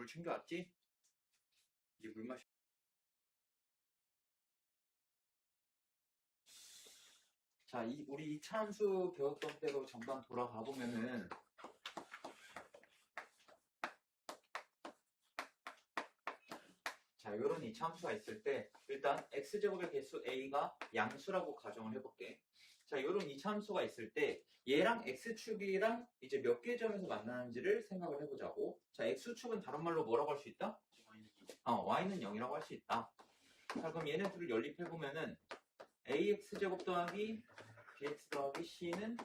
물 챙겨왔지? 이제 물 마셔. 자, 우리 이차함수 배웠던 때로 잠깐 돌아가 보면은 자, 이런 이차함수가 있을 때 일단 x제곱의 개수 a가 양수라고 가정을 해볼게. 자, 이런 이차함수가 있을 때 얘랑 x축이랑 이제 몇 개 점에서 만나는지를 생각을 해보자고. 자, x축은 다른 말로 뭐라고 할 수 있다? y는 0이라고 할 수 있다. 자, 그럼 얘네 둘을 연립해보면은 ax제곱 더하기 bx 더하기 c는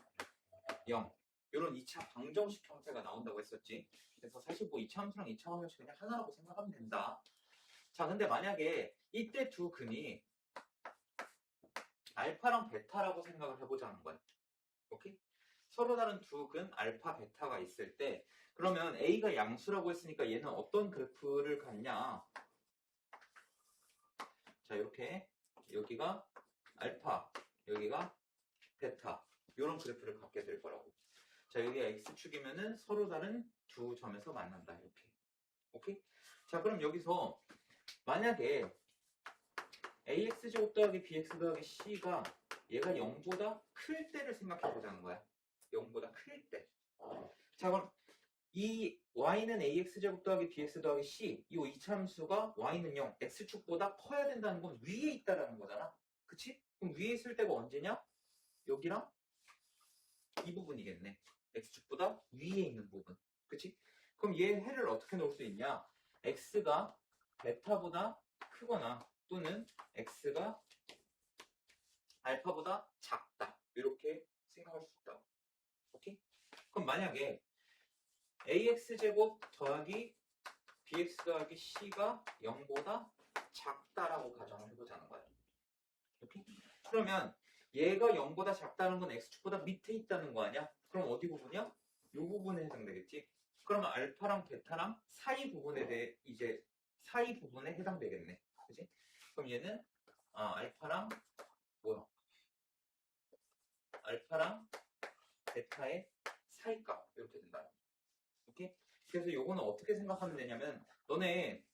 0. 이런 2차 방정식 형태가 나온다고 했었지. 그래서 사실 뭐 2차 함수랑 2차 방정식 그냥 하나라고 생각하면 된다. 자, 근데 만약에 이때 두 근이 알파랑 베타라고 생각을 해보자는 거야. 오케이? 서로 다른 두 근 알파, 베타가 있을 때 그러면 A가 양수라고 했으니까 얘는 어떤 그래프를 갖냐? 자, 이렇게 여기가 알파, 여기가 베타 이런 그래프를 갖게 될 거라고. 자, 여기가 x축이면은 서로 다른 두 점에서 만난다. 이렇게. 오케이? 자, 그럼 여기서 만약에 ax제곱 더하기 bx 더하기 c가 얘가 0보다 클 때를 생각해 보자는 거야. 0보다 클 때. 자, 그럼 이 y는 ax제곱 더하기 bx 더하기 c 이 이차함수가 y는 0, x축보다 커야 된다는 건 위에 있다라는 거잖아. 그치? 그럼 위에 있을 때가 언제냐? 여기랑 이 부분이겠네. x축보다 위에 있는 부분. 그치? 그럼 얘 해를 어떻게 놓을 수 있냐? x가 베타보다 크거나 또는 x가 알파보다 작다. 이렇게 생각할 수 있다. 오케이? 그럼 만약에 ax제곱 더하기 bx 더하기 c가 0보다 작다라고 가정을 해보자는 거야. 오케이? 그러면 얘가 0보다 작다는 건 x축보다 밑에 있다는 거 아니야? 그럼 어디 부분이야? 이 부분에 해당되겠지? 그러면 알파랑 베타랑 사이 부분에 대해 이제 사이 부분에 해당되겠네. 그지? 그럼 얘는 알파랑 뭐야? 알파랑 베타의 사이값 이렇게 된다. 오케이? 그래서 요거는 어떻게 생각하면 되냐면 너네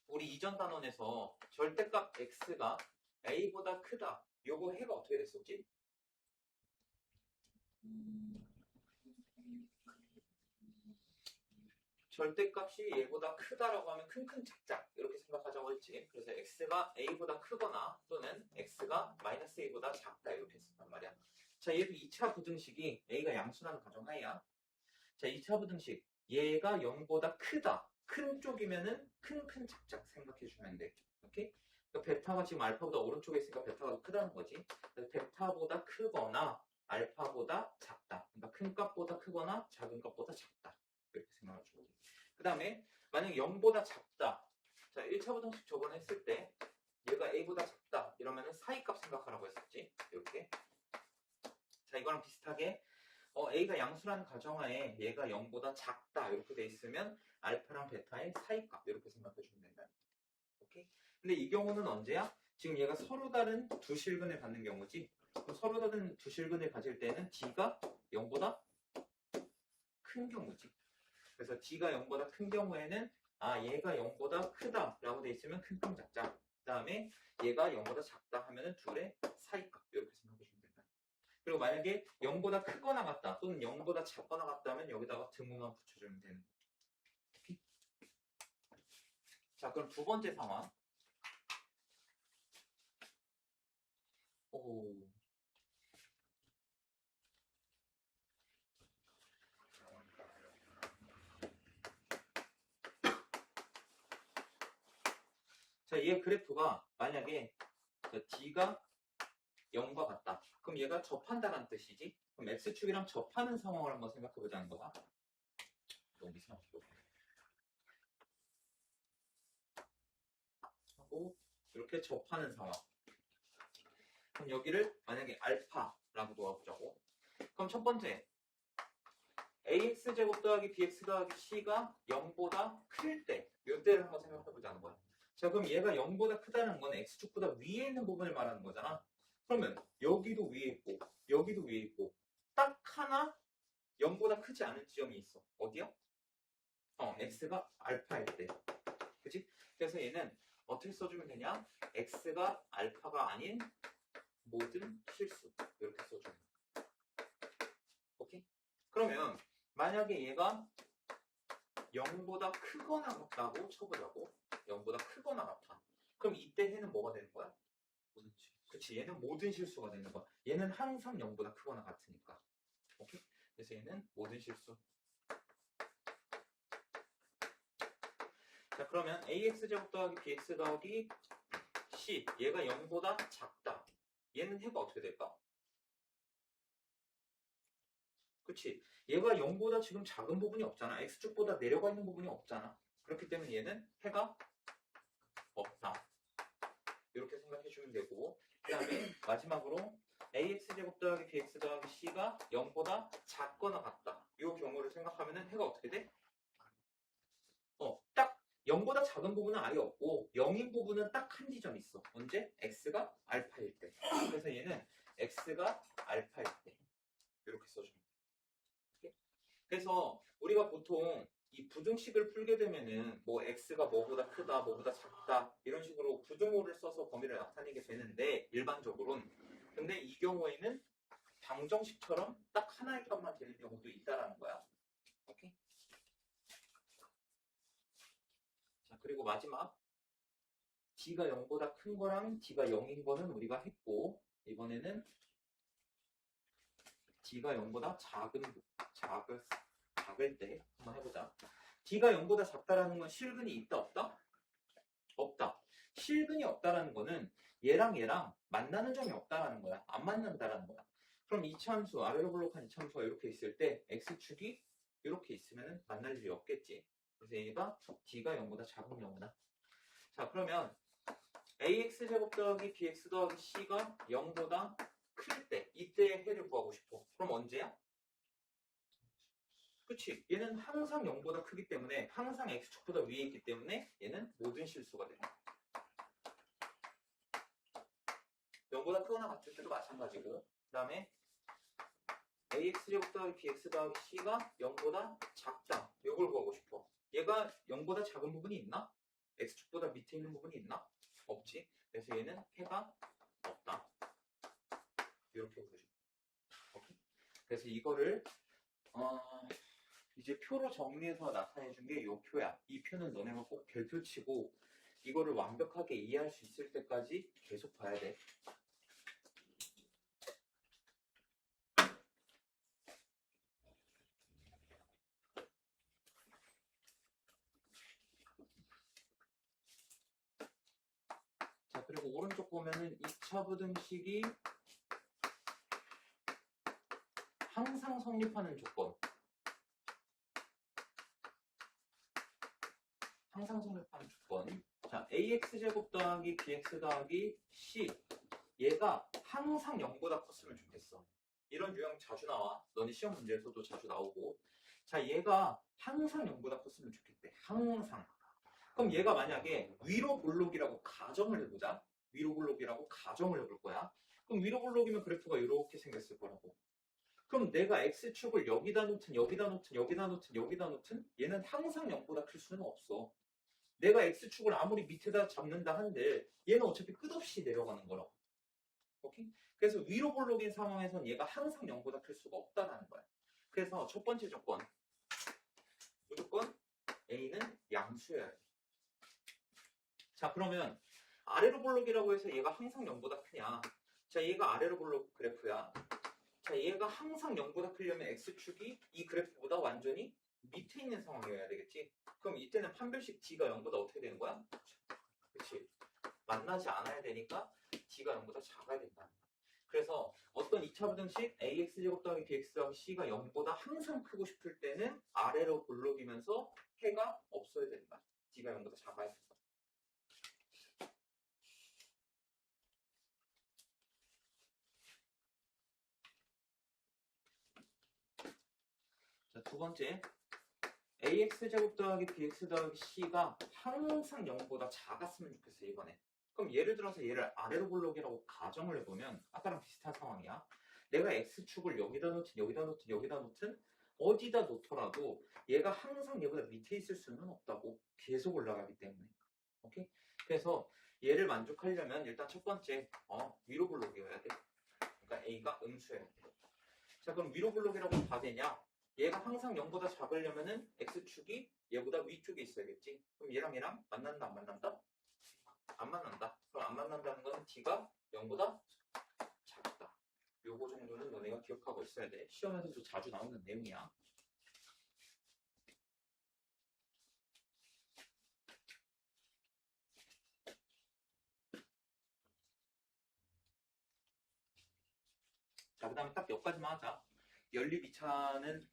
우리 이전 단원에서 절대값 x가 a보다 크다. 요거 해가 어떻게 됐었지? 절대값이 얘보다 크다라고 하면 큰큰 작작 이렇게 생각하자고 했지. 그래서 x가 a보다 크거나 또는 x가 마이너스 a보다 작다 이렇게 했었단 말이야. 자, 얘도 2차 부등식이 a가 양수라는 가정하에야. 자, 2차 부등식 얘가 0보다 크다. 큰 쪽이면은 큰큰 작작 생각해 주면 돼. 오케이? 그러니까 베타가 지금 알파보다 오른쪽에 있으니까 베타가 더 크다는 거지. 그래서 베타보다 크거나 알파보다 작다. 그러니까 큰 값보다 크거나 작은 값보다 작다. 이렇게 생각을 주고. 그 다음에 만약 0보다 작다. 자, 1차 부등식 저번에 했을 때 얘가 a보다 작다. 이러면은 사이값 생각하라고 했었지. 이렇게. 자, 이거랑 비슷하게 a가 양수라는 가정하에 얘가 0보다 작다 이렇게 돼 있으면 알파랑 베타의 사이값 이렇게 생각해 주면 된다. 오케이? 근데 이 경우는 언제야? 지금 얘가 서로 다른 두 실근을 갖는 경우지. 서로 다른 두 실근을 가질 때는 d가 0보다 큰 경우지. 그래서 d가 0보다 큰 경우에는 얘가 0보다 크다 라고 돼 있으면 큰큼 작자. 그 다음에 얘가 0보다 작다 하면은 둘의 사이값 이렇게 생각해 주면 된다. 그리고 만약에 0보다 크거나 같다 또는 0보다 작거나 같다면 여기다가 등호만 붙여주면 되는 거야. 오케이? 자, 그럼 두 번째 상황. 오. 자, 얘 그래프가 만약에 d가 0과 같다. 그럼 얘가 접한다는 뜻이지. 그럼 x축이랑 접하는 상황을 한번 생각해 보자는 거다. 너무 이상하게 하고 이렇게 접하는 상황. 그럼 여기를 만약에 알파라고 놓아보자고. 그럼 첫 번째 ax제곱 더하기 bx 더하기 c가 0보다 클 때, 이때를 한번 생각해 보자는 거야. 자, 그럼 얘가 0보다 크다는 건 x축보다 위에 있는 부분을 말하는 거잖아. 그러면 여기도 위에 있고 여기도 위에 있고 딱 하나 0보다 크지 않은 지점이 있어. 어디야? x가 알파일 때. 그치? 그래서 얘는 어떻게 써주면 되냐? x가 알파가 아닌 모든 실수. 이렇게 써주면 돼. 오케이? 그러면 만약에 얘가 0보다 크거나 같다고 쳐보자고. 0보다 크거나 같아. 그럼 이때 해는 뭐가 되는 거야? 그치, 얘는 모든 실수가 되는 거야. 얘는 항상 0보다 크거나 같으니까. 오케이? 그래서 얘는 모든 실수. 자, 그러면 ax제곱 더하기 bx 더하기 c. 얘가 0보다 작다. 얘는 해가 어떻게 될까? 그치? 얘가 0보다 지금 작은 부분이 없잖아. x축보다 내려가 있는 부분이 없잖아. 그렇기 때문에 얘는 해가 없다. 이렇게 생각해 주면 되고, 그 다음에 마지막으로 ax제곱 더하기 bx 더하기 c가 0보다 작거나 같다. 이 경우를 생각하면 해가 어떻게 돼? 딱 0보다 작은 부분은 아예 없고 0인 부분은 딱 한 지점 있어. 언제? x가 알파일 때. 그래서 얘는 x가 알파일 때. 이렇게 써주면 돼. 그래서 우리가 보통 이 부등식을 풀게 되면은 뭐 x가 뭐보다 크다, 뭐보다 작다 이런 식으로 부등호를 써서 범위를 나타내게 되는데 일반적으로는. 근데 이 경우에는 방정식처럼 딱 하나의 값만 되는 경우도 있다라는 거야. 오케이? 자, 그리고 마지막 d가 0보다 큰 거랑 d가 0인 거는 우리가 했고, 이번에는 d가 0보다 작을 때 한번 해보자. d가 0보다 작다라는 건 실근이 있다 없다? 없다. 실근이 없다라는 거는 얘랑 만나는 점이 없다라는 거야. 안 만난다라는 거야. 그럼 이차함수, 아래로 블록한 이차함수가 이렇게 있을 때 x축이 이렇게 있으면 만날 일이 없겠지. 그래서 얘가 d가 0보다 작은 경우다. 자, 그러면 ax제곱 더하기 bx 더하기 c가 0보다 클 때, 이때의 해를 구하고 싶어. 그럼 언제야? 그치? 얘는 항상 0보다 크기 때문에 항상 x축보다 위에 있기 때문에 얘는 모든 실수가 돼. 0보다 크거나 같을 때도 마찬가지고, 그 다음에 ax제곱 더하기 bx 더하기 c가 0보다 작다. 이걸 구하고 싶어. 얘가 0보다 작은 부분이 있나? x축보다 밑에 있는 부분이 있나? 없지. 그래서 얘는 해가 없다. 이렇게 보여줘. 오케이? 그래서 이거를 이제 표로 정리해서 나타내 준 게 이 표야. 이 표는 너네가 꼭 별표 치고 이거를 완벽하게 이해할 수 있을 때까지 계속 봐야 돼. 자, 그리고 오른쪽 보면은 2차 부등식이 항상 성립하는 조건. 항상 성립하는 조건. 자, ax제곱 더하기 bx 더하기 c. 얘가 항상 0보다 컸으면 좋겠어. 이런 유형 자주 나와. 너네 시험 문제에서도 자주 나오고. 자, 얘가 항상 0보다 컸으면 좋겠대. 항상. 그럼 얘가 만약에 위로 볼록이라고 가정을 해보자. 위로 볼록이라고 가정을 해볼 거야. 그럼 위로 볼록이면 그래프가 이렇게 생겼을 거라고. 그럼 내가 x축을 여기다 놓든 여기다 놓든 여기다 놓든 여기다 놓든 얘는 항상 0보다 클 수는 없어. 내가 x축을 아무리 밑에다 잡는다 한들 얘는 어차피 끝없이 내려가는 거라고. 오케이? 그래서 위로 볼록인 상황에선 얘가 항상 0보다 클 수가 없다는 거야. 그래서 첫 번째 조건. 무조건 A는 양수여야 돼. 자, 그러면 아래로 볼록이라고 해서 얘가 항상 0보다 크냐? 자, 얘가 아래로 볼록 그래프야. 자, 얘가 항상 0보다 크려면 x축이 이 그래프보다 완전히 밑에 있는 상황이어야 되겠지? 그럼 이때는 판별식 d가 0보다 어떻게 되는 거야? 그렇지. 만나지 않아야 되니까 d가 0보다 작아야 된다. 그래서 어떤 2차 부등식 ax제곱 더하기 bx 더하기 c가 0보다 항상 크고 싶을 때는 아래로 볼록이면서 해가 없어야 된다. d가 0보다 작아야 된다. 자, 두 번째. ax제곱 더하기 bx 더하기 c가 항상 0보다 작았으면 좋겠어, 이번에. 그럼 예를 들어서 얘를 아래로 볼록이라고 가정을 해보면 아까랑 비슷한 상황이야. 내가 x축을 여기다 놓든 여기다 놓든 여기다 놓든 어디다 놓더라도 얘가 항상 얘보다 밑에 있을 수는 없다고. 계속 올라가기 때문에. 오케이? 그래서 얘를 만족하려면 일단 첫 번째 위로 블록이어야 돼. 그러니까 A가 음수여야 돼. 자, 그럼 위로 블록이라고 다 되냐? 얘가 항상 0보다 작으려면은 X축이 얘보다 위쪽에 있어야겠지. 그럼 얘랑 만난다, 안 만난다? 안 만난다. 그럼 안 만난다는 건 D가 0보다 작다. 요거 정도는 너네가 기억하고 있어야 돼. 시험에서도 자주 나오는 내용이야. 자, 그 다음에 딱 여기까지만 하자. 연립 2차는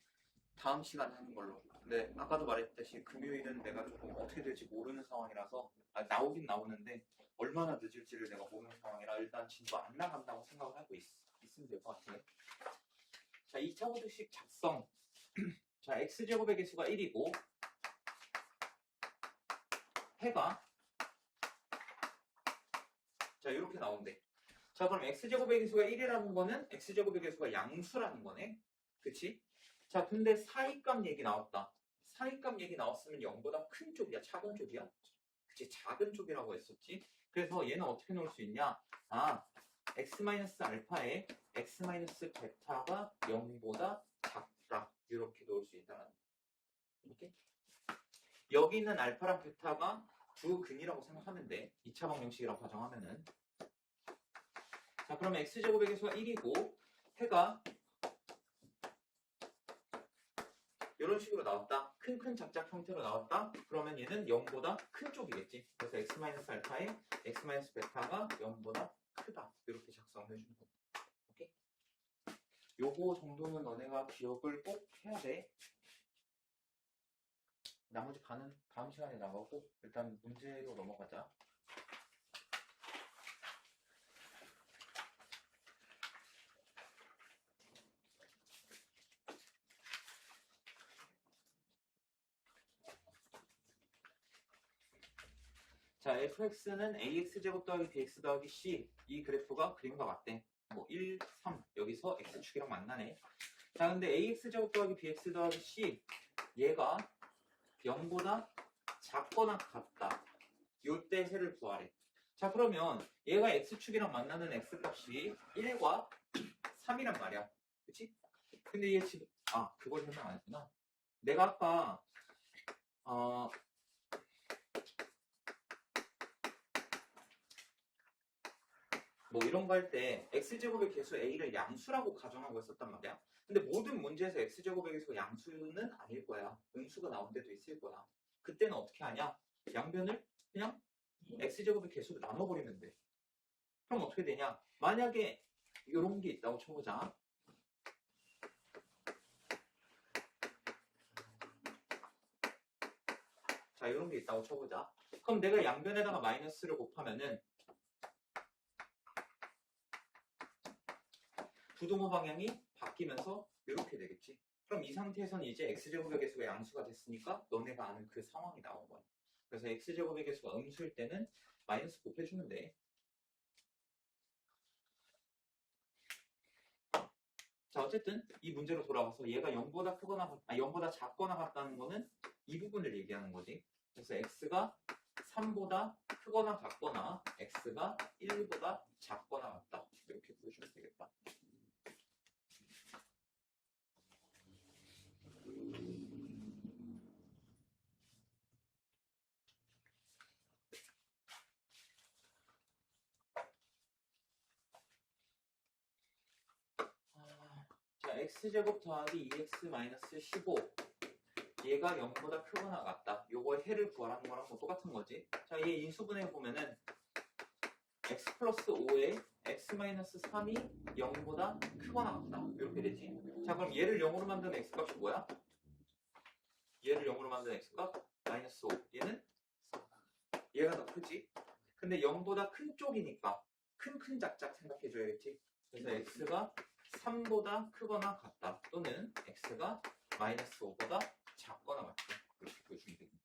다음 시간에 하는 걸로. 근데 아까도 말했듯이 금요일은 내가 조금 어떻게 될지 모르는 상황이라서 나오긴 나오는데 얼마나 늦을지를 내가 모르는 상황이라 일단 진도 안 나간다고 생각을 하고 있으면 될 것 같아요. 자, 2차 보드식 작성. 자, x제곱의 개수가 1이고 해가 자 이렇게 나온대. 자, 그럼 x제곱의 개수가 1이라는 거는 x제곱의 개수가 양수라는 거네. 그치? 자, 근데 사이값 얘기 나왔다. 사이값 얘기 나왔으면 0보다 큰 쪽이야? 작은 쪽이야? 그치, 작은 쪽이라고 했었지. 그래서 얘는 어떻게 놓을 수 있냐? x-알파에 x-베타가 0보다 작다. 이렇게 놓을 수 있다는 거. 이렇게? 여기 있는 알파랑 베타가 두 근이라고 생각하면 돼. 2차 방정식이라고 가정하면은. 자, 그러면 x제곱의 개수가 1이고 해가 이런 식으로 나왔다. 큰 작작 형태로 나왔다. 그러면 얘는 0보다 큰 쪽이겠지. 그래서 x-알파에 x-베타가 0보다 크다. 이렇게 작성을 해주는 겁니다. 오케이? 요거 정도는 너네가 기억을 꼭 해야 돼. 나머지 반은 다음 시간에 나가고 일단 문제로 넘어가자. 자, fx는 ax제곱 더하기 bx 더하기 c 이 그래프가 그림과 같대. 뭐 1, 3 여기서 x축이랑 만나네. 자, 근데 ax제곱 더하기 bx 더하기 c 얘가 0보다 작거나 같다. 요때 해를 구하래. 자, 그러면 얘가 x축이랑 만나는 x값이 1과 3이란 말이야. 그치? 근데 얘 지금 그걸 설명 안 했구나. 내가 아까 뭐 이런 거 할 때 x제곱의 개수 a를 양수라고 가정하고 있었단 말이야. 근데 모든 문제에서 x제곱의 개수가 양수는 아닐 거야. 음수가 나온 데도 있을 거야. 그때는 어떻게 하냐? 양변을 그냥 x제곱의 개수로 나눠버리면 돼. 그럼 어떻게 되냐? 만약에 이런 게 있다고 쳐보자. 자, 이런 게 있다고 쳐보자. 그럼 내가 양변에다가 마이너스를 곱하면은 부동호 방향이 바뀌면서 이렇게 되겠지. 그럼 이 상태에서는 이제 x제곱의 개수가 양수가 됐으니까 너네가 아는 그 상황이 나온 거야. 그래서 x제곱의 개수가 음수일 때는 마이너스 곱해주면 돼. 자, 어쨌든 이 문제로 돌아와서 얘가 0보다 크거나 0보다 작거나 같다는 거는 이 부분을 얘기하는 거지. 그래서 x가 3보다 크거나 같거나 x가 1보다 작거나 같다. 이렇게 보여주면 되겠다. 자, x제곱 더하기 2x-15 얘가 0보다 크거나 같다. 요거 해를 구하라는 거랑 뭐 똑같은 거지. 자, 얘 인수분해 보면은 x 플러스 5에 x-3이 0보다 크거나 같다. 이렇게 되지. 자, 그럼 얘를 0으로 만든 x값이 뭐야? 얘를 0으로 만든 x값 마이너스 5. 얘는 얘가 더 크지. 근데 0보다 큰 쪽이니까 큰 작작 생각해줘야겠지. 그래서 x가 3보다 크거나 같다. 또는 x가 마이너스 5보다 작거나 같다. 이렇게 보여주면 됩니다.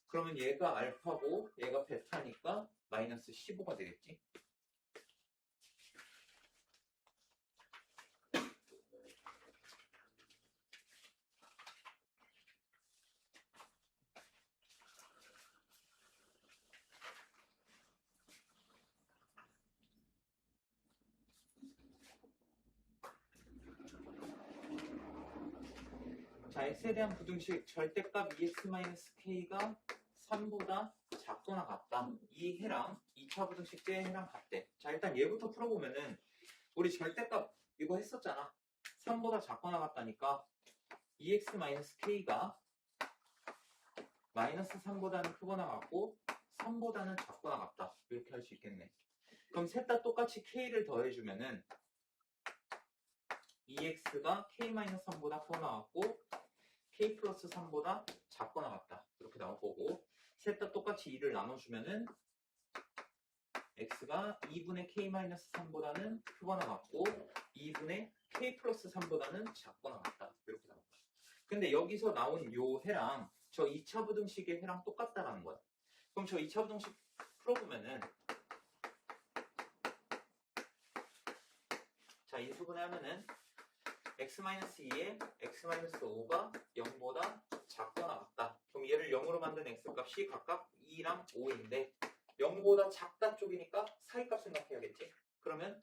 그러면 얘가 알파고 얘가 베타니까 마이너스 15가 되겠지. 자, x에 대한 부등식 절대값 2x-k가 3보다 작거나 같다. 이 해랑 2차 부등식 제 해랑 같대. 자, 일단 얘부터 풀어보면은 우리 절대값 이거 했었잖아. 3보다 작거나 같다니까 2x-k가 마이너스 3보다는 크거나 같고 3보다는 작거나 같다. 이렇게 할 수 있겠네. 그럼 셋 다 똑같이 k를 더해주면은 2x가 k-3보다 크거나 같고 k 플러스 3보다 작거나 같다. 이렇게 나올 거고 셋 다 똑같이 2를 나눠주면은 x가 2분의 k-3보다는 크거나 같고 2분의 k 플러스 3보다는 작거나 같다. 이렇게 나올 거야. 근데 여기서 나온 요 해랑 저 2차 부등식의 해랑 똑같다라는 거야. 그럼 저 2차 부등식 풀어보면은 자, 인수분해 하면은 x-2에 x-5가 0보다 작거나 같다. 그럼 얘를 0으로 만든 x값이 각각 2랑 5인데 0보다 작다 쪽이니까 사이값 생각해야겠지. 그러면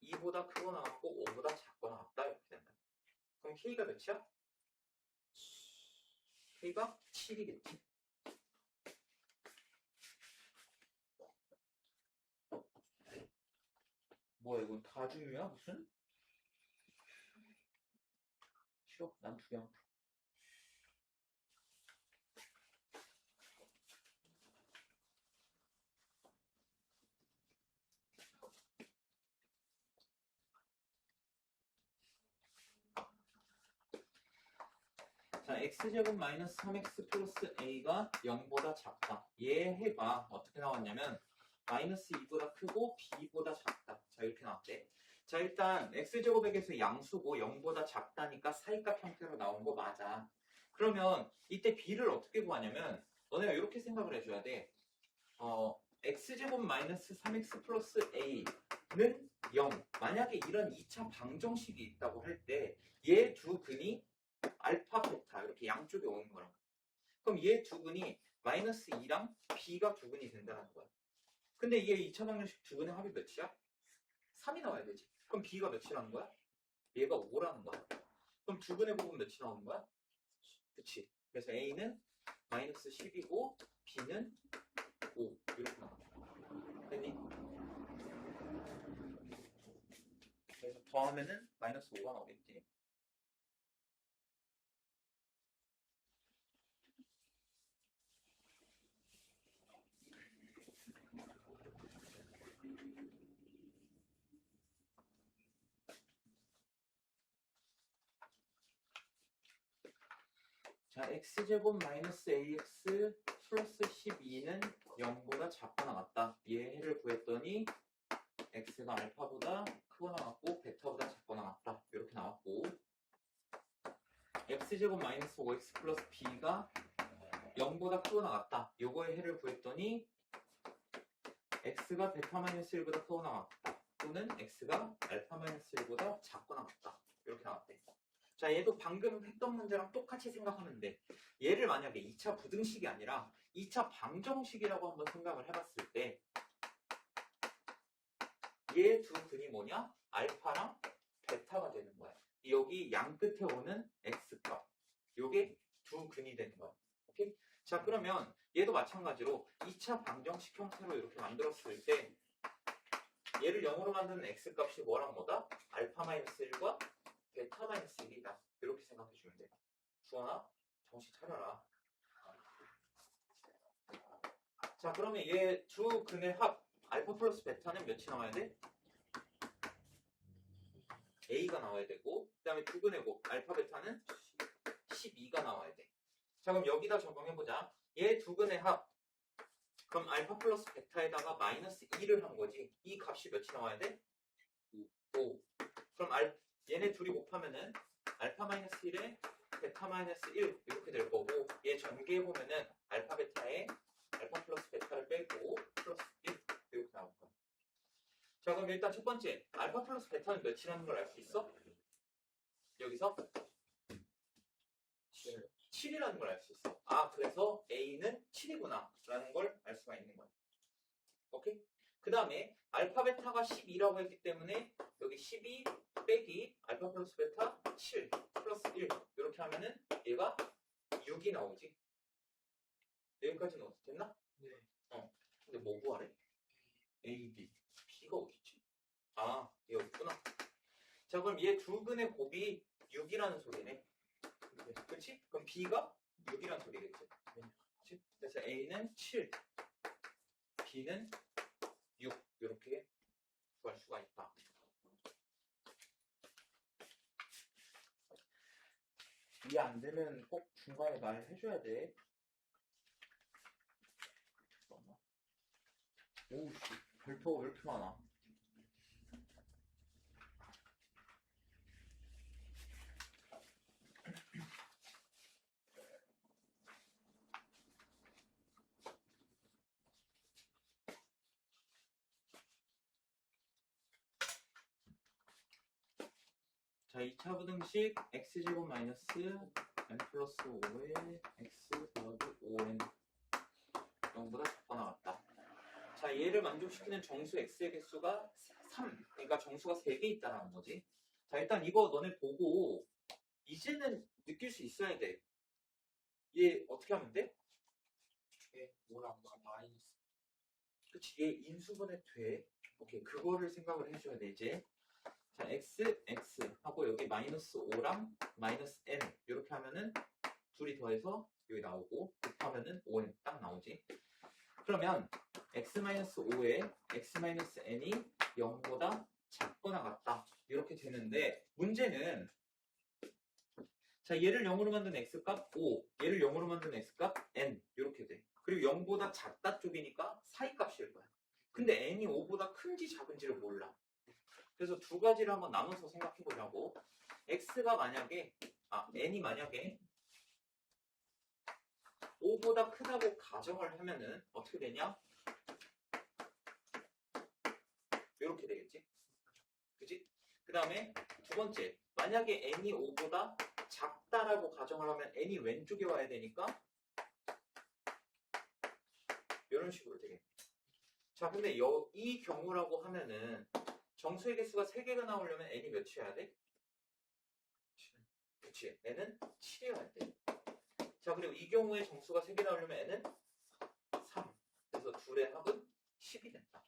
2보다 크거나 같고 5보다 작거나 같다 이렇게 된다. 그럼 k가 몇이야? k가 7이겠지. 뭐야 이건 다중이야 무슨? 싫어. 난 두 개만 풀어. 자, x제곱 마이너스 3x 플러스 a가 0보다 작다. 얘 해가 어떻게 나왔냐면 마이너스 2보다 크고 b보다 작다. 자, 이렇게 나왔대. 자, 일단 x제곱에게서 양수고 0보다 작다니까 사이값 형태로 나온 거 맞아. 그러면 이때 b를 어떻게 구하냐면 너네가 이렇게 생각을 해줘야 돼. x제곱 마이너스 3x 플러스 a는 0. 만약에 이런 2차 방정식이 있다고 할 때 얘 두 근이 알파, 베타 이렇게 양쪽에 오는 거라고. 그럼 얘 두 근이 마이너스 2랑 b가 두 근이 된다는 거야. 근데 이게 2차 방정식 두 근의 합이 몇이야? 3이 나와야 되지. 그럼 b가 몇이라는 거야? 얘가 5라는 거야. 그럼 두 근의 곱은 몇이 나오는 거야? 그치. 그래서 a는 마이너스 10이고 b는 5 이렇게 나와. 됐니? 그래서 더하면은 마이너스 5가 나오겠지. 자, x제곱 마이너스 ax 플러스 12는 0보다 작거나 같다. 얘 해를 구했더니 x가 알파보다 크거나 같고 베타보다 작거나 같다. 이렇게 나왔고 x제곱 마이너스 5x 플러스 b가 0보다 크거나 같다. 요거의 해를 구했더니 x가 베타 마이너스 1보다 크거나 같다. 또는 x가 알파 마이너스 1보다 작거나 같다. 이렇게 나왔대. 자, 얘도 방금 했던 문제랑 똑같이 생각하면 돼. 얘를 만약에 2차 부등식이 아니라 2차 방정식이라고 한번 생각을 해봤을 때 얘 두 근이 뭐냐? 알파랑 베타가 되는 거야. 여기 양 끝에 오는 x값. 요게 두 근이 되는 거야. 오케이? 자, 그러면 얘도 마찬가지로 2차 방정식 형태로 이렇게 만들었을 때 얘를 0으로 만드는 x값이 뭐랑 뭐다? 알파 마이너스 1과 베타 마이너스 1이다. 이렇게 생각해주면 돼. 주원아, 정신 차려라. 자, 그러면 얘 두 근의 합 알파 플러스 베타는 몇이 나와야 돼? a가 나와야 되고 그 다음에 두 근의 곱 알파 베타는 12가 나와야 돼. 자, 그럼 여기다 적용해보자. 얘 두 근의 합 그럼 알파 플러스 베타에다가 마이너스 2를 한 거지. 이 값이 몇이 나와야 돼? 5. 그럼 얘네 둘이 곱하면은 알파 마이너스 1에 베타 마이너스 1 이렇게 될 거고 얘 전개해보면은 알파 베타에 알파 플러스 베타를 빼고 플러스 1 이렇게 나올 거야. 자, 그럼 일단 첫 번째 알파 플러스 베타는 몇이라는 걸 알 수 있어? 여기서 7이라는 걸 알 수 있어. 아, 그래서 A는 7이구나 라는 걸 알 수가 있는 거야. 오케이? 그 다음에 알파 베타가 12라고 했기 때문에 여기 12 빼기 알파 플러스 베타 7 플러스 1 6이 나오지. 여기까지는 어떻게 됐나? 네. 근데 뭐 구하래? A, B. B가 어딨지? 아, 여기 있구나. 자, 그럼 얘 두 근의 곱이 6이라는 소리네. 그치? 그럼 B가 6이라는 소리겠지. 그치? 그래서 A는 7, B는 6. 이렇게 구할 수가 있다. 이해 안 되면 꼭 중간에 말해줘야 돼. 오우, 별표가 왜 이렇게 많아? 자, 2차 부등식 x제곱 마이너스 n 플러스 5의 x 더하기 5n 0보다 작거나 같다. 자, 얘를 만족시키는 정수 x의 개수가 3. 그러니까 정수가 3개 있다는 거지. 자, 일단 이거 너네 보고 이제는 느낄 수 있어야 돼. 얘 어떻게 하면 돼? 네. 뭐랑 마이너스. 그치, 얘 인수분해 돼. 오케이, 그거를 생각을 해줘야 돼, 이제. 자, x 하고 여기 마이너스 5랑 마이너스 n 이렇게 하면은 둘이 더해서 여기 나오고 곱하면은 5n 딱 나오지. 그러면 x-5에 x-n이 0보다 작거나 같다. 이렇게 되는데 문제는 자, 얘를 0으로 만든 x값 5, 얘를 0으로 만든 x값 n 이렇게 돼. 그리고 0보다 작다 쪽이니까 사이값일 거야. 근데 n이 5보다 큰지 작은지를 몰라. 그래서 두 가지를 한번 나눠서 생각해 보자고. x가 만약에 n이 만약에 5보다 크다고 가정을 하면은 어떻게 되냐? 이렇게 되겠지. 그지? 그 다음에 두 번째, 만약에 n이 5보다 작다라고 가정을 하면 n이 왼쪽에 와야 되니까 이런 식으로 되겠네. 자, 근데 이 경우라고 하면은 정수의 개수가 3개가 나오려면 n이 몇이어야 돼? 7. 그치, n은 7이어야 돼. 자, 그리고 이 경우에 정수가 3개 나오려면 n은 3. 그래서 둘의 합은 10이 된다.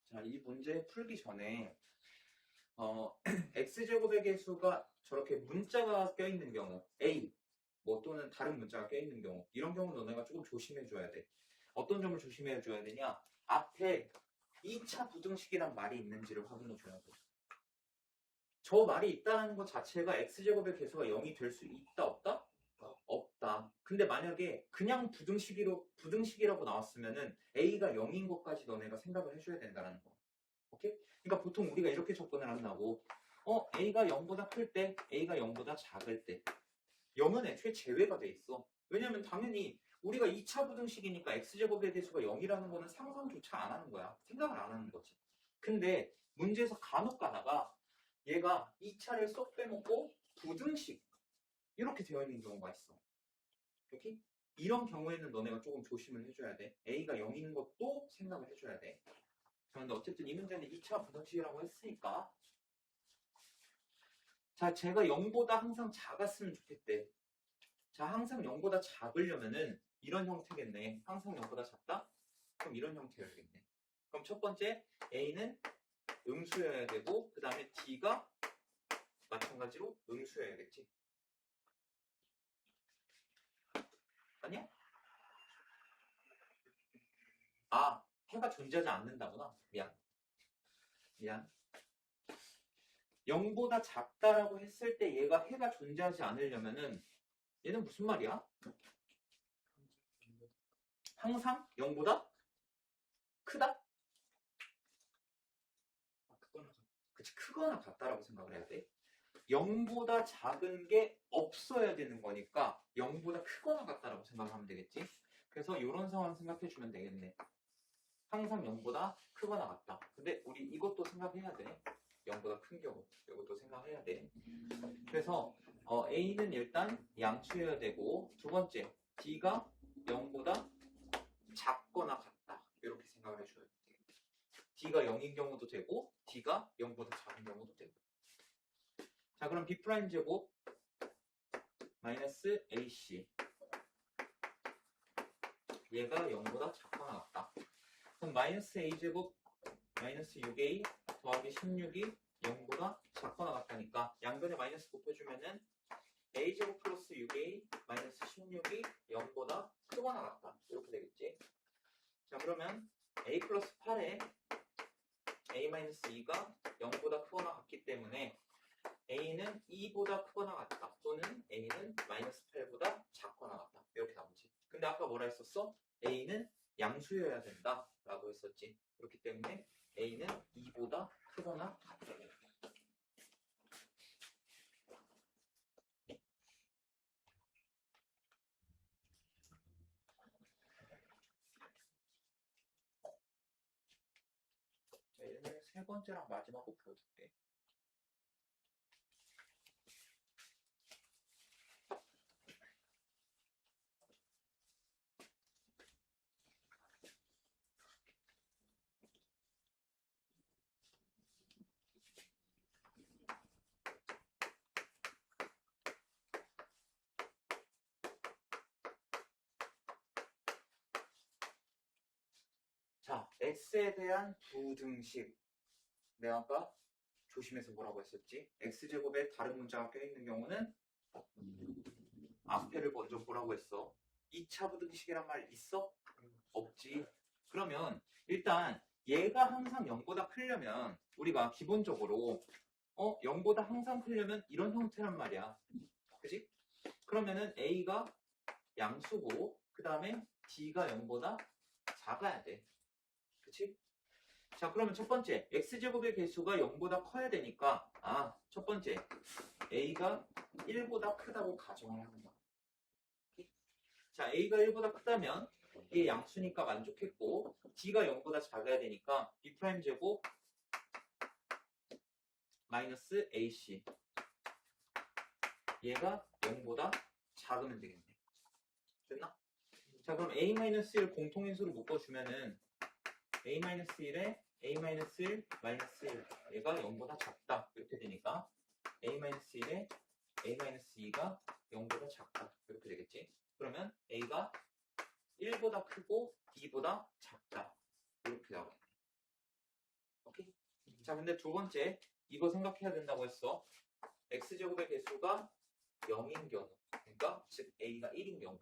자, 이 문제 풀기 전에 x제곱의 개수가 저렇게 문자가 껴있는 경우 a 뭐 또는 다른 문자가 껴있는 경우 이런 경우 너네가 조금 조심해줘야 돼. 어떤 점을 조심해줘야 되냐? 앞에 2차 부등식이란 말이 있는지를 확인해줘야 돼. 저 말이 있다는 것 자체가 x제곱의 개수가 0이 될 수 있다 없다? 없다. 근데 만약에 그냥 부등식이라고 나왔으면은 a가 0인 것까지 너네가 생각을 해줘야 된다는 거. 오케이? 그러니까 보통 우리가 이렇게 접근을 한다고. a가 0보다 클 때, a가 0보다 작을 때 0은 애초에 제외가 돼 있어. 왜냐면 당연히 우리가 2차 부등식이니까 x제곱의 개수가 0이라는 거는 상상조차 안 하는 거야. 생각을 안 하는 거지. 근데 문제에서 간혹 가다가 얘가 2차를 쏙 빼먹고 부등식 이렇게 되어 있는 경우가 있어. 오케이? 이런 경우에는 너네가 조금 조심을 해줘야 돼. a가 0인 것도 생각을 해줘야 돼. 그런데 어쨌든 이 문제는 2차 부등식이라고 했으니까 자, 제가 0보다 항상 작았으면 좋겠대. 자, 항상 0보다 작으려면은 이런 형태겠네. 항상 0보다 작다? 그럼 이런 형태여야겠네. 그럼 첫 번째 a는 음수여야 되고 그 다음에 d가 마찬가지로 음수여야겠지. 아니야? 아, 해가 존재하지 않는다구나. 미안. 0보다 작다라고 했을 때 얘가 해가 존재하지 않으려면은 얘는 무슨 말이야? 항상 0보다 크다? 그치, 크거나 같다라고 생각을 해야 돼. 0보다 작은 게 없어야 되는 거니까 0보다 크거나 같다라고 생각하면 되겠지. 그래서 이런 상황 생각해 주면 되겠네. 항상 0보다 크거나 같다. 근데 우리 이것도 생각해야 돼. 0보다 큰 경우 이것도 생각해야 돼. 그래서 A는 일단 양수여야 되고 두 번째 D가 0보다 작거나 같다 이렇게 생각을 해줘야 돼. D가 0인 경우도 되고 D가 0보다 작은 경우도 되고. 자 그럼 B' 제곱 마이너스 AC 얘가 0보다 작거나 같다. 그럼 마이너스 A제곱 마이너스 6A 더하기 16이 0보다 작거나 같다니까 양변에 마이너스 곱해주면은 A제곱 플러스 6A 마이너스 16이 0보다 크거나 같다 이렇게 되겠지. 자 그러면 A 플러스 8에 A 마이너스 2가 0보다 크거나 같기 때문에 A는 2보다 크거나 같다 또는 A는 마이너스 8보다 작거나 같다 이렇게 나오지. 근데 아까 뭐라 했었어? A는 양수여야 된다 라고 했었지. 그렇기 때문에 A는 2보다 크거나 같다. 자, 얘는 세 번째랑 마지막 거 보여줄게. 자, x에 대한 부등식. 내가 아까 조심해서 뭐라고 했었지? x제곱에 다른 문자가 껴있는 경우는 앞에를 먼저 보라고 했어. 2차 부등식이란 말 있어? 없지. 그러면 일단 얘가 항상 0보다 크려면 우리가 기본적으로 0보다 항상 크려면 이런 형태란 말이야. 그지? 그러면은 a가 양수고 그 다음에 d가 0보다 작아야 돼. 그치? 자 그러면 첫 번째 x제곱의 개수가 0보다 커야 되니까 첫 번째 a가 1보다 크다고 가정을 하는 거야. 자 a가 1보다 크다면 이게 양수니까 만족했고 d가 0보다 작아야 되니까 b'제곱 마이너스 ac 얘가 0보다 작으면 되겠네. 됐나? 자 그럼 a-1 공통인수로 묶어주면은 a-1에 a-1 마이너스 1 얘가 0보다 작다 이렇게 되니까 a-1에 a-2가 0보다 작다 이렇게 되겠지. 그러면 a가 1보다 크고 b보다 작다 이렇게 나오겠네. 오케이? 자 근데 두 번째 이거 생각해야 된다고 했어. x제곱의 개수가 0인 경우 그러니까 즉 a가 1인 경우.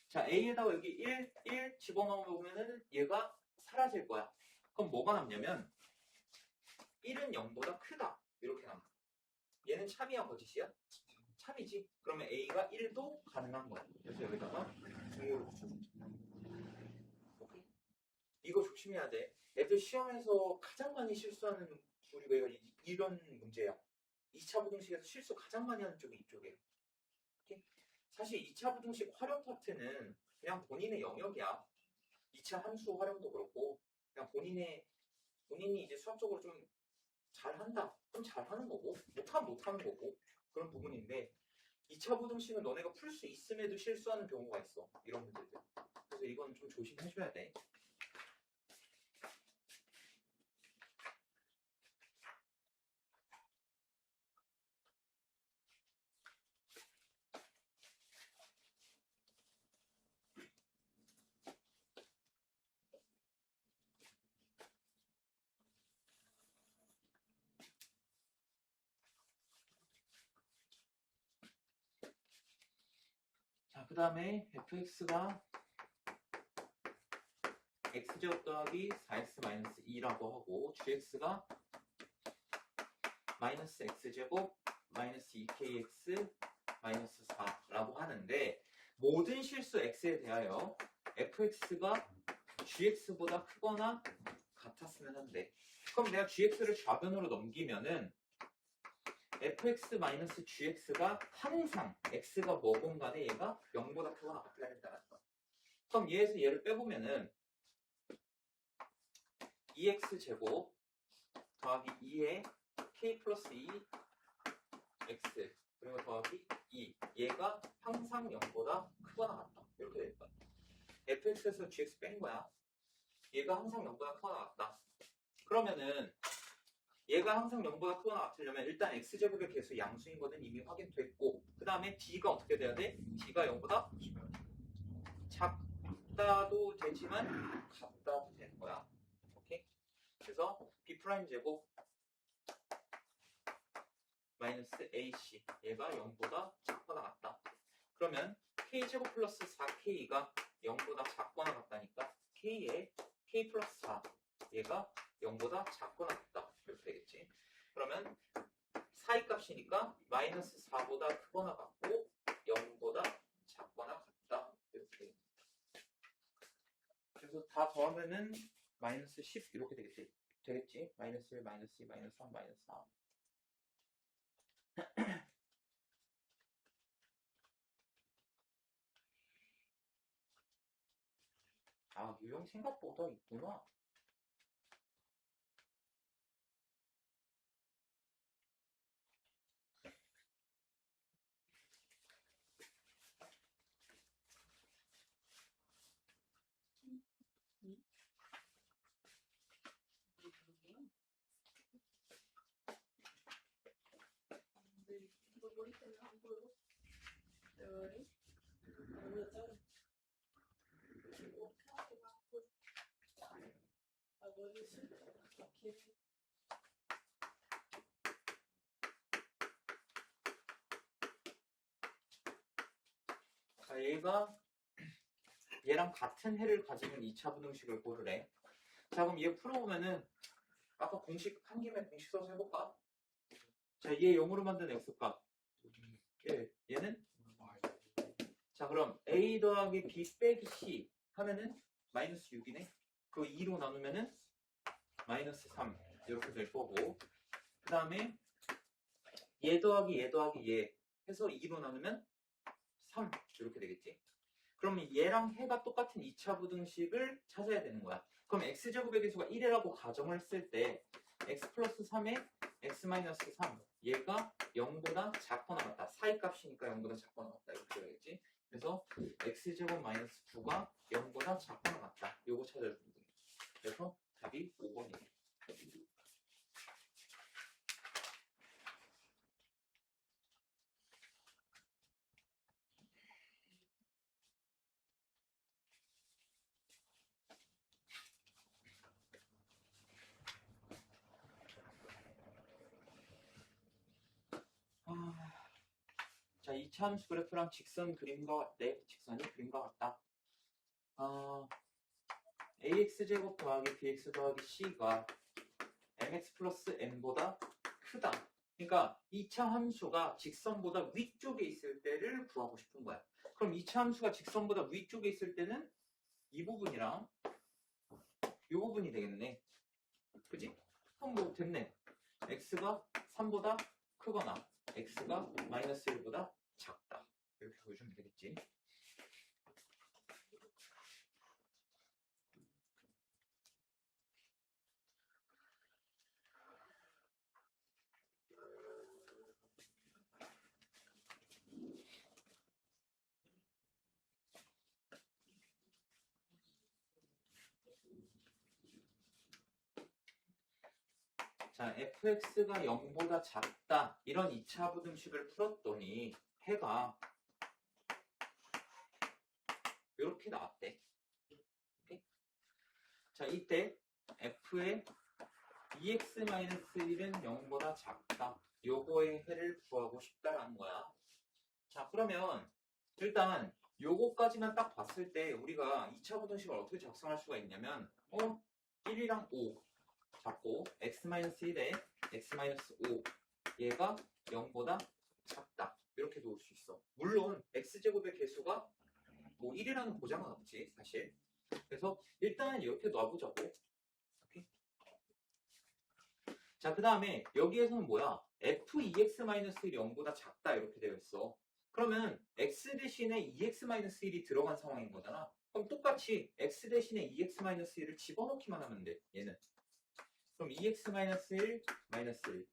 자 a에다가 여기 1 집어넣으면은 얘가 사라질 거야. 그럼 뭐가 남냐면 1은 0보다 크다 이렇게 남아. 얘는 참이야 거짓이야? 참이지. 그러면 a가 1도 가능한 거야. 그래서 여기다가 등호를 붙여줄게. 오케이? 이거 조심해야 돼. 애들 시험에서 가장 많이 실수하는 우리가 이런 문제야. 2차 부등식에서 실수 가장 많이 하는 쪽이 이쪽이에요. 오케이? 사실 2차 부등식 활용 파트는 그냥 본인의 영역이야. 2차 함수 활용도 그렇고 그냥 본인이 이제 수학적으로 좀 잘한다. 그럼 잘하는 거고 못하면 못하는 거고 그런 부분인데 2차 부등식은 너네가 풀 수 있음에도 실수하는 경우가 있어. 이런 문제들. 그래서 이건 좀 조심해줘야 돼. 자, 그 다음에 fx가 x제곱 더하기 4x 마이너스 2라고 하고 gx가 마이너스 x제곱 마이너스 2kx 마이너스 4라고 하는데 모든 실수 x에 대하여 fx가 gx보다 크거나 같았으면 한대. 그럼 내가 gx를 좌변으로 넘기면은 fx-gx가 항상 x가 뭐건 간에 얘가 0보다 크거나 같아야 된다는 거야. 그럼 얘에서 얘를 빼보면은 2x제곱 더하기 2의 k 플러스 2 x 그리고 더하기 2 얘가 항상 0보다 크거나 같다. 이렇게 될 거야. fx에서 gx 뺀 거야. 얘가 항상 0보다 크거나 같다. 그러면은 얘가 항상 0보다 크거나 같으려면 일단 x제곱의 개수 양수인 거는 이미 확인됐고 그 다음에 d가 어떻게 돼야 돼? d가 0보다 작다도 되지만 같다도 되는 거야. 오케이? 그래서 b 프라임 제곱 마이너스 ac 얘가 0보다 작거나 같다. 그러면 k제곱 플러스 4k가 0보다 작거나 같다니까 k에 k 플러스 4 얘가 0보다 작거나 같다. 이렇게 되겠지. 그러면 사이 값이니까 마이너스 4보다 크거나 같고 0보다 작거나 같다. 이렇게 되겠다. 그래서 다 더하면은 마이너스 10 이렇게 되겠지. 마이너스 1, 마이너스 2, 마이너스 3, 마이너스 4. 아, 유형 생각보다 있구나. 이거 머리 때문에 안 보여. 내 머리? 머리가 짧아. 이거 펴고 갖고. 아, 머리 싫어. 길. 자, 얘가 얘랑 같은 해를 가지는 2차 부등식을 고르래. 자, 그럼 얘 풀어보면은 아까 공식 한 김에 공식 써서 해볼까? 자, 얘 0으로 만든 x값. 얘는? 자, 그럼 a 더하기 b 빼기 c 하면은 마이너스 6이네. 그거 2로 나누면은 마이너스 3 이렇게 될 거고 그 다음에 얘 더하기 얘 해서 2로 나누면 3 이렇게 되겠지. 그러면 얘랑 해가 똑같은 2차 부등식을 찾아야 되는 거야. 그럼 x제곱의 개수가 1이라고 가정을 쓸 때 x 플러스 3에 x 마이너스 3 얘가 0보다 작거나 같다. 사이 값이니까 0보다 작거나 같다. 이렇게 되겠지. 그래서 x제곱 마이너스 9가 0보다 작거나 같다. 요거 찾아주면 돼. 그래서 답이 5번이에요. 자, 2차 함수 그래프랑 직선 그림과 같대. 직선이 그림과 같다. ax제곱 더하기 bx 더하기 c가 mx 플러스 n보다 크다. 그러니까 2차 함수가 직선보다 위쪽에 있을 때를 구하고 싶은 거야. 그럼 2차 함수가 직선보다 위쪽에 있을 때는 이 부분이랑 이 부분이 되겠네. 그지? 그럼 뭐 됐네. x가 3보다 크거나 x가 마이너스 1보다 작다. 이렇게 보여주면 되겠지. 자, fx가 0보다 작다. 이런 2차 부등식을 풀었더니 해가 이렇게 나왔대. 오케이? 자, 이때 f의 2x-1은 0보다 작다. 요거의 해를 구하고 싶다라는 거야. 자, 그러면 일단 요거까지만 딱 봤을 때 우리가 2차 부등식을 어떻게 작성할 수가 있냐면 1이랑 5 잡고 x-1에 x-5 얘가 0보다 작다. 이렇게 놓을 수 있어. 물론 x제곱의 개수가 뭐 1이라는 보장은 없지 사실. 그래서 일단은 이렇게 놔보자고. 오케이? 자, 그 다음에 여기에서는 뭐야? f2x-1이 0보다 작다 이렇게 되어 있어. 그러면 x 대신에 2x-1이 들어간 상황인 거잖아. 그럼 똑같이 x 대신에 2x-1을 집어넣기만 하면 돼. 얘는. 그럼 2x-1 마이너스 1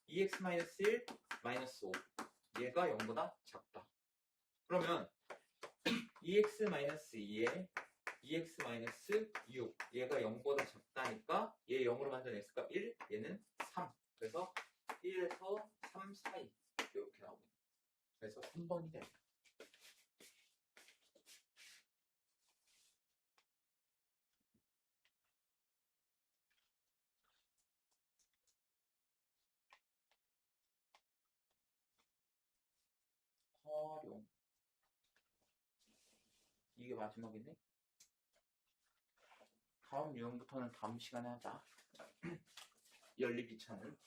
2x-1 마이너스 5 얘가 0보다 작다. 그러면 2x-2에 2x-6 얘가 0보다 작다니까 얘 0으로 만든 x값 1 얘는 3 그래서 1에서 3 사이 이렇게 나오고 그래서 3번이 됩니다. 활용 이게 마지막이네. 다음 유형부터는 다음 시간에 하자. 열리 귀찮은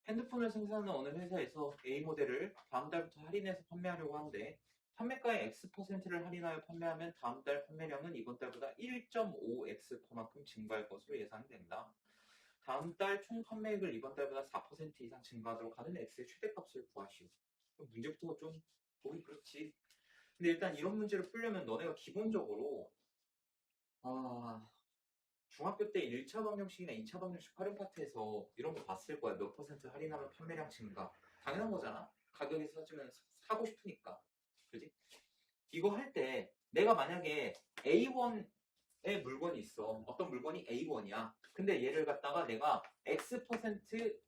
핸드폰을 생산하는 어느 회사에서 A 모델을 다음 달부터 할인해서 판매하려고 하는데 판매가의 X%를 할인하여 판매하면 다음 달 판매량은 이번 달보다 1.5X만큼 증가할 것으로 예상된다. 다음 달 총 판매액을 이번 달보다 4% 이상 증가하도록 하는 X의 최대값을 구하시오. 문제부터 좀 보기 그렇지. 근데 일단 이런 문제를 풀려면 너네가 기본적으로 중학교 때 1차 방정식이나 2차 방정식 활용 파트에서 이런 거 봤을 거야. 몇 퍼센트 할인하면 판매량 증가. 당연한 거잖아. 가격이 싸지면 사고 싶으니까. 그지? 이거 할 때 내가 만약에 A1의 물건이 있어. 어떤 물건이 A1이야. 근데 얘를 갖다가 내가 X%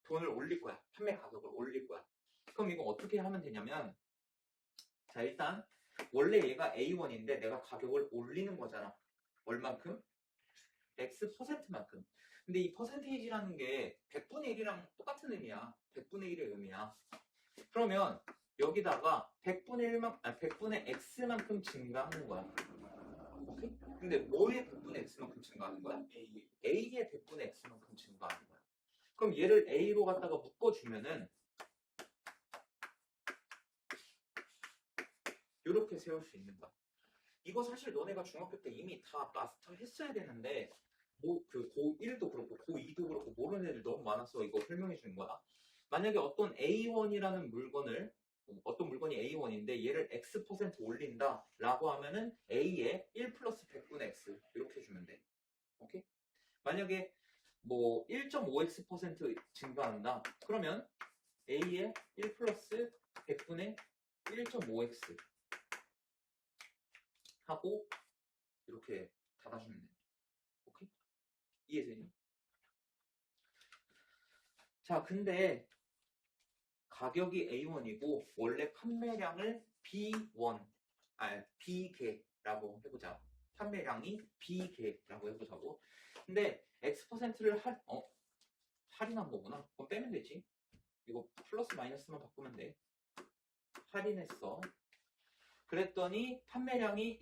돈을 올릴 거야. 판매 가격을 올릴 거야. 그럼 이거 어떻게 하면 되냐면 자 일단 원래 얘가 A1인데 내가 가격을 올리는 거잖아. 얼만큼? X%만큼. 근데 이 퍼센테이지라는 게 100분의 1이랑 똑같은 의미야. 100분의 1의 의미야. 그러면 여기다가 100분의 X만큼 증가하는 거야. 오케이? 근데 뭐의 100분의 X만큼 증가하는 거야? A의 100분의 X만큼 증가하는 거야. 그럼 얘를 A로 갖다가 묶어주면은 이렇게 세울 수 있는 거야. 이거 사실 너네가 중학교 때 이미 다 마스터 했어야 되는데 뭐 그 고1도 그렇고 고2도 그렇고 모르는 애들 너무 많아서 이거 설명해 주는 거야. 만약에 어떤 A1이라는 물건을 어떤 물건이 A1인데 얘를 X% 올린다 라고 하면은 A의 1 플러스 100분의 X 이렇게 해주면 돼. 오케이? 만약에 뭐 1.5X% 증가한다 그러면 A의 1 플러스 100분의 1.5X 하고 이렇게 닫아주면 돼. 오케이? 이해되니? 자, 근데 가격이 A1이고 원래 판매량을 B1, B개라고 해보자. 판매량이 B개라고 해보자고. 근데 X%를 할인한 거구나. 그럼 빼면 되지. 이거 플러스 마이너스만 바꾸면 돼. 할인했어. 그랬더니 판매량이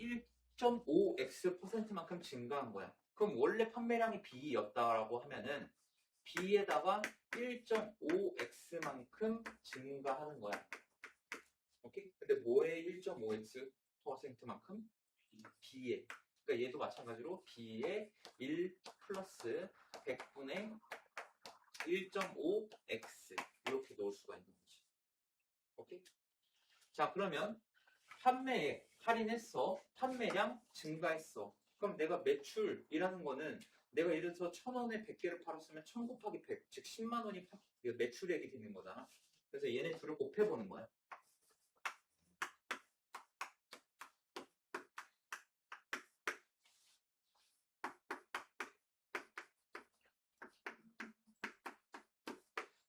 1.5X%만큼 증가한 거야. 그럼 원래 판매량이 B였다라고 하면은 B에다가 1.5X만큼 증가하는 거야. 오케이? 근데 뭐에 1.5X%만큼? B에. 그러니까 얘도 마찬가지로 B에 1 플러스 100분의 1.5X 이렇게 넣을 수가 있는 거지. 오케이? 자, 그러면 판매액 할인했어. 판매량 증가했어. 그럼 내가 매출이라는 거는 내가 예를 들어서 1,000원에 100개를 팔았으면 1,000 곱하기 100, 즉 10만 원이 매출액이 되는 거잖아. 그래서 얘네 둘을 곱해보는 거야.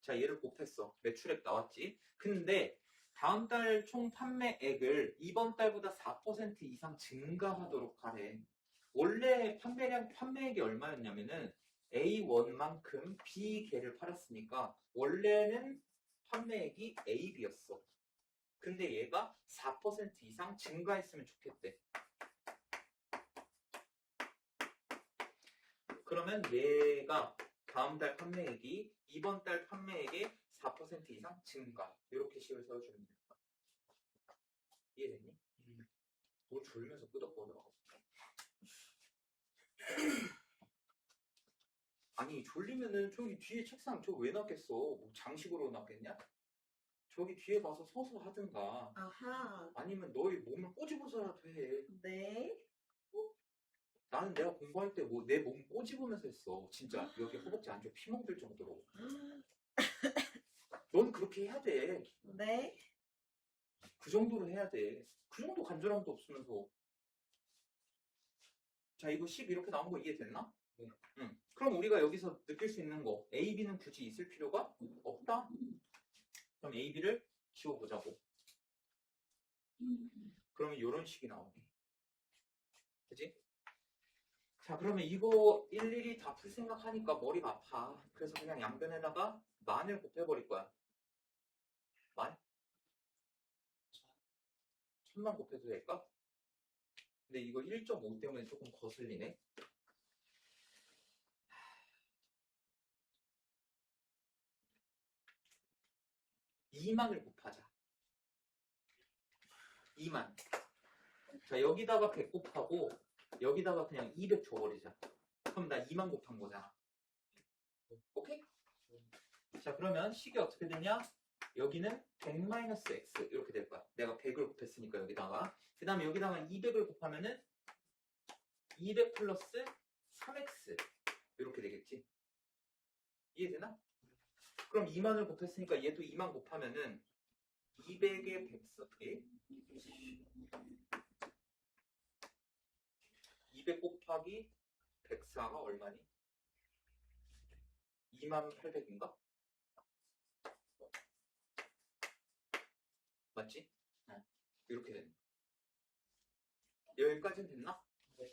자, 얘를 곱했어. 매출액 나왔지. 근데 다음 달 총 판매액을 이번 달보다 4% 이상 증가하도록 하래. 원래 판매액이 얼마였냐면은 A1만큼 B개를 팔았으니까 원래는 판매액이 AB였어. 근데 얘가 4% 이상 증가했으면 좋겠대. 그러면 얘가 다음 달 판매액이 이번 달 판매액의 4% 이상 증가. 이렇게 식을 세워주면 됩니다. 이해됐니? 뭘 졸면서 끄덕거려. 아니 졸리면은 저기 뒤에 책상 저 왜 놨겠어? 뭐 장식으로 놨겠냐? 저기 뒤에 가서 서서 하든가 아하. 아니면 너희 몸을 꼬집어서라도 해. 네. 나는 내가 공부할 때 뭐 내 몸 꼬집으면서 했어. 진짜 여기 허벅지 안쪽 피멍들 정도로. 넌 그렇게 해야 돼. 네. 그 정도로 해야 돼. 그 정도 간절함도 없으면서. 자, 이거 10 이렇게 나온 거 이해됐나? 네. 응. 그럼 우리가 여기서 느낄 수 있는 거 A, B는 굳이 있을 필요가 없다? 그럼 A, B를 지워보자고. 그러면 이런 식이 나오네. 그지? 자, 그러면 이거 일일이 다 풀 생각하니까 머리가 아파. 그래서 그냥 양변에다가 만을 곱해버릴 거야. 만? 1000만 곱해도 될까? 근데 이거 1.5 때문에 조금 거슬리네. 2만을 곱하자. 2만. 자, 여기다가 100 곱하고 여기다가 그냥 200 줘버리자. 그럼 나 2만 곱한 거잖아. 오케이? 자, 그러면 식이 어떻게 되냐? 여기는 100-x 이렇게 될 거야. 내가 100을 곱했으니까 여기다가. 그 다음에 여기다가 200을 곱하면은 200 플러스 3x 이렇게 되겠지. 이해되나? 그럼 2만을 곱했으니까 얘도 2만 곱하면은 200에 100 200 곱하기 104가 얼마니? 2800인가? 맞지? 이렇게 되는 여기까지는 됐나? 네.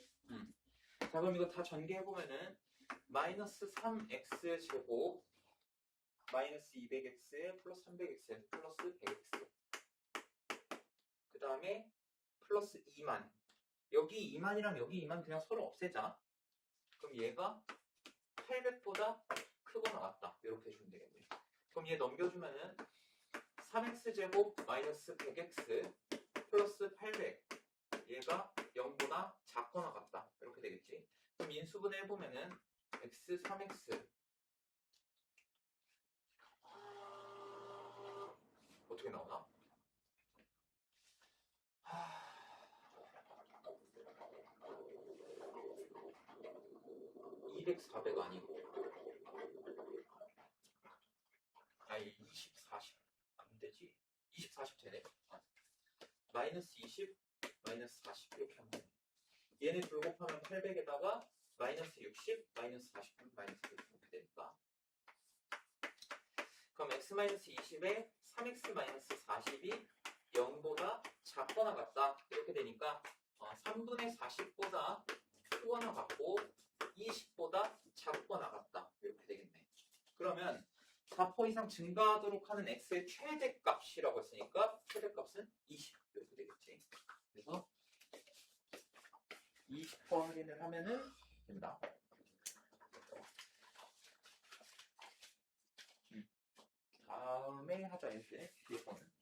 자, 그럼 이거 다 전개해보면은 마이너스 3x 제곱 마이너스 200x 플러스 300x 플러스 100x 그 다음에 플러스 2만 여기 2만이랑 여기 2만 그냥 서로 없애자. 그럼 얘가 800보다 크거나 같다. 이렇게 주면 되겠네. 그럼 얘 넘겨주면은 3x제곱 마이너스 100x 플러스 800 얘가 0보다 작거나 같다. 이렇게 되겠지. 그럼 인수분해 해보면은 x 3x 어떻게 나오나? 200, 400 아니고 아니 20, 40 안되지 20, 40 되네. 마이너스 20, 마이너스 40 이렇게 하면 돼. 얘네 둘 곱하면 800에다가 마이너스 60, 마이너스 40, 마이너스 60 이렇게 되니까 그럼 x-20에 3x 40이 0보다 작거나 같다 이렇게 되니까 3분의 40보다 크거나 같고 20보다 작거나 같다 이렇게 되겠네. 그러면 4% 이상 증가하도록 하는 x의 최대값이라고 했으니까 최대값은 20 이렇게 되겠지. 그래서 20% 확인을 하면은 된다. 다음에 하자 이제 뒤에 거는